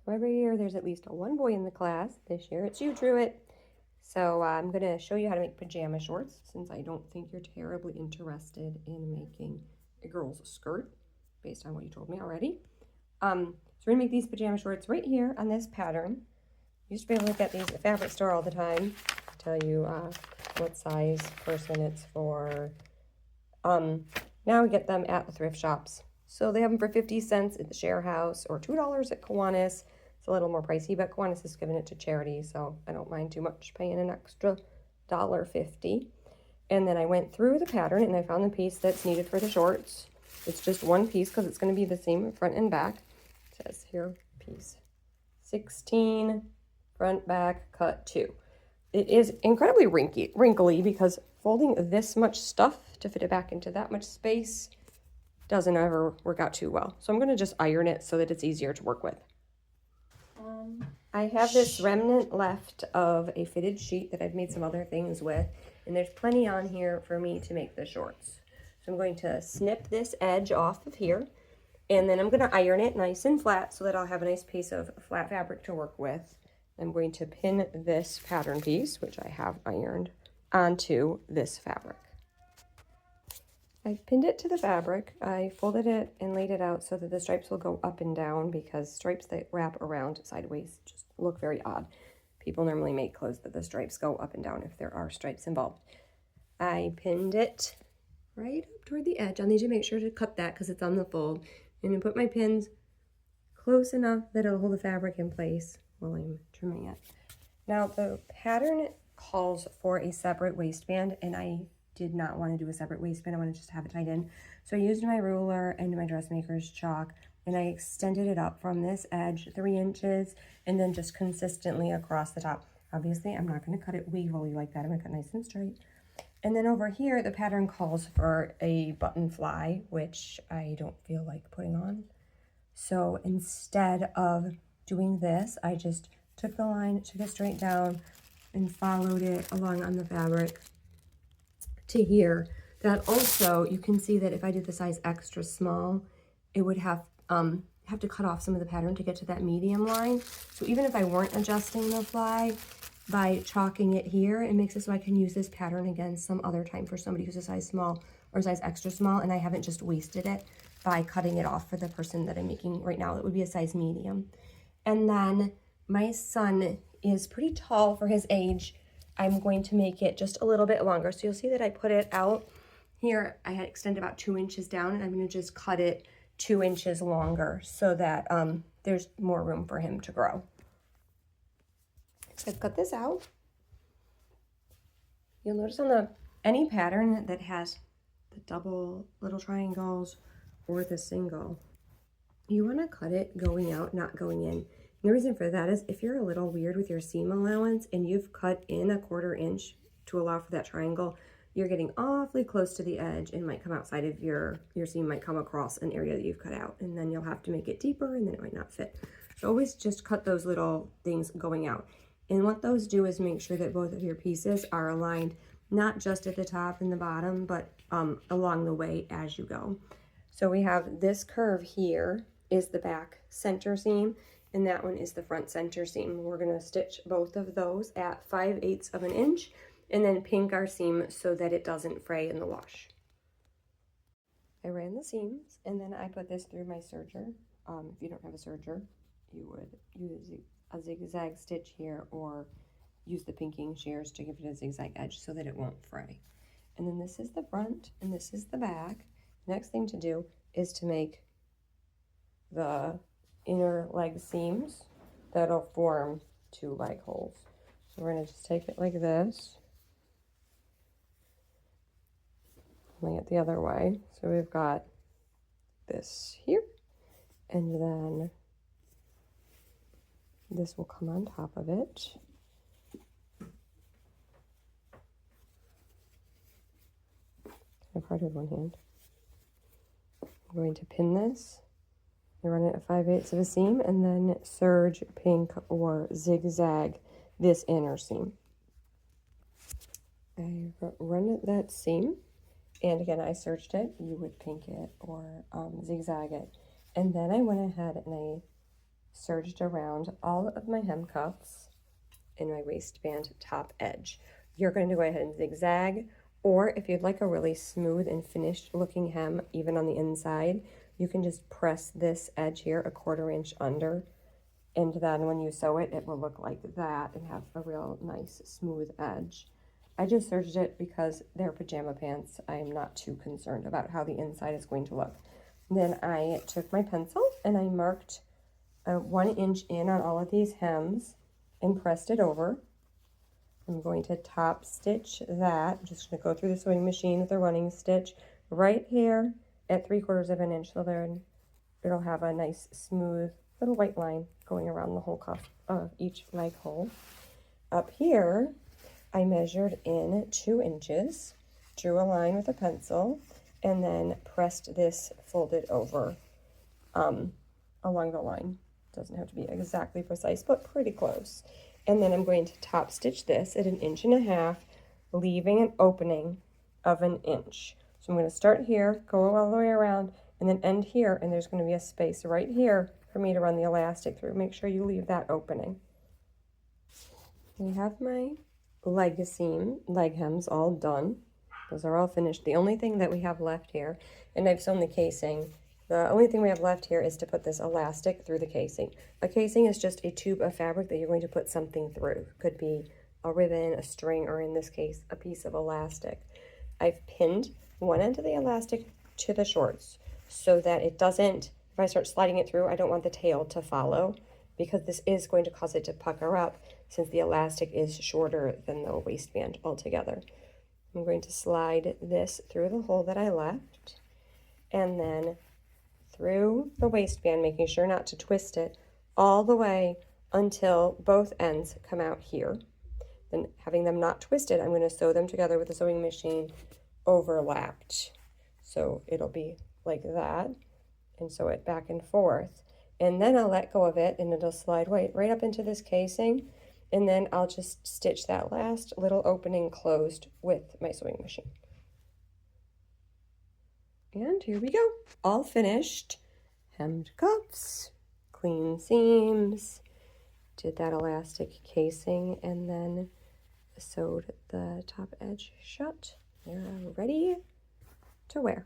So every year there's at least one boy in the class. This year it's you, Truett. So I'm going to show you how to make pajama shorts, since I don't think you're terribly interested in making a girl's skirt, based on what you told me already. So we're going to make these pajama shorts right here on this pattern. You used to be able to look at these at the fabric store all the time, tell you what size person it's for. Now we get them at the thrift shops. So they have them for 50 cents at the Share House or $2 at Kiwanis. It's a little more pricey, but Kiwanis is giving it to charity, so I don't mind too much paying an extra $1.50. And then I went through the pattern and I found the piece that's needed for the shorts. It's just one piece because it's going to be the same front and back. It says here, piece 16, front, back, cut 2. It is incredibly wrinkly because folding this much stuff to fit it back into that much space doesn't ever work out too well. So I'm going to just iron it so that it's easier to work with. I have this remnant left of a fitted sheet that I've made some other things with, and there's plenty on here for me to make the shorts. So I'm going to snip this edge off of here, and then I'm going to iron it nice and flat so that I'll have a nice piece of flat fabric to work with. I'm going to pin this pattern piece, which I have ironed, onto this fabric. I pinned it to the fabric. I folded it and laid it out so that the stripes will go up and down, because stripes that wrap around sideways just look very odd. People normally make clothes that the stripes go up and down if there are stripes involved. I pinned it right up toward the edge. I'll need to make sure to cut that because it's on the fold. And then put my pins close enough that it'll hold the fabric in place while I'm trimming it. Now the pattern calls for a separate waistband, and I did not want to do a separate waistband. I want to just have it tied in. So I used my ruler and my dressmaker's chalk, and I extended it up from this edge 3 inches and then just consistently across the top. Obviously, I'm not going to cut it weavily like that. I'm going to cut nice and straight. And then over here, the pattern calls for a button fly, which I don't feel like putting on. So instead of doing this, I just took the line, took it straight down, and followed it along on the fabric to here. That also, you can see that if I did the size extra small, it would have to cut off some of the pattern to get to that medium line. So even if I weren't adjusting the fly, by chalking it here, it makes it so I can use this pattern again some other time for somebody who's a size small or size extra small, and I haven't just wasted it by cutting it off for the person that I'm making right now. That would be a size medium. And then my son is pretty tall for his age. I'm going to make it just a little bit longer. So you'll see that I put it out here. I had extended about 2 inches down, and I'm going to just cut it 2 inches longer so that there's more room for him to grow. So I've cut this out. You'll notice on any pattern that has the double little triangles or the single, you want to cut it going out, not going in. And the reason for that is if you're a little weird with your seam allowance and you've cut in a 1/4 inch to allow for that triangle, you're getting awfully close to the edge and might come outside of your seam, might come across an area that you've cut out, and then you'll have to make it deeper and then it might not fit. So always just cut those little things going out. And what those do is make sure that both of your pieces are aligned, not just at the top and the bottom, but along the way as you go. So we have this curve here is the back center seam, and that one is the front center seam. We're going to stitch both of those at 5/8 of an inch and then pink our seam so that it doesn't fray in the wash. I ran the seams and then I put this through my serger. If you don't have a serger, you would use a zigzag stitch here or use the pinking shears to give it a zigzag edge so that it won't fray. And then this is the front and this is the back. Next thing to do is to make the inner leg seams that'll form 2 leg holes. So we're going to just take it like this, lay it the other way. So we've got this here, and then this will come on top of it. Kind of hard with one hand. I'm going to pin this and run it at 5/8 of a seam, and then serge, pink, or zigzag this inner seam. I run that seam, and again I serged it. You would pink it or zigzag it, and then I went ahead and I serged around all of my hem cuffs and my waistband top edge. You're going to go ahead and zigzag, or if you'd like a really smooth and finished looking hem, even on the inside, you can just press this edge here 1/4 inch under, and then when you sew it, it will look like that and have a real nice smooth edge. I just serged it because they're pajama pants. I am not too concerned about how the inside is going to look. Then I took my pencil and I marked 1 inch in on all of these hems and pressed it over. I'm going to top stitch that. I'm just going to go through the sewing machine with a running stitch right here at 3/4 of an inch, so then it'll have a nice smooth little white line going around the whole cuff of each leg hole. Up here, I measured in 2 inches, drew a line with a pencil, and then pressed this folded over along the line. Doesn't have to be exactly precise, but pretty close. And then I'm going to top stitch this at 1.5 inches, leaving an opening of 1 inch. So I'm going to start here, go all the way around, and then end here, and there's going to be a space right here for me to run the elastic through. Make sure you leave that opening. I have my leg hems all done. Those are all finished. The only thing that we have left here, and I've sewn the casing, the only thing we have left here is to put this elastic through the casing. A casing is just a tube of fabric that you're going to put something through. Could be a ribbon, a string, or in this case, a piece of elastic. I've pinned one end of the elastic to the shorts so that it doesn't, if I start sliding it through, I don't want the tail to follow, because this is going to cause it to pucker up since the elastic is shorter than the waistband altogether. I'm going to slide this through the hole that I left and then through the waistband, making sure not to twist it, all the way until both ends come out here. Then, having them not twisted, I'm going to sew them together with the sewing machine overlapped. So it'll be like that, and sew it back and forth. And then I'll let go of it, and it'll slide right up into this casing, and then I'll just stitch that last little opening closed with my sewing machine. And here we go, all finished. Hemmed cuffs, clean seams, did that elastic casing, and then sewed the top edge shut. They're ready to wear.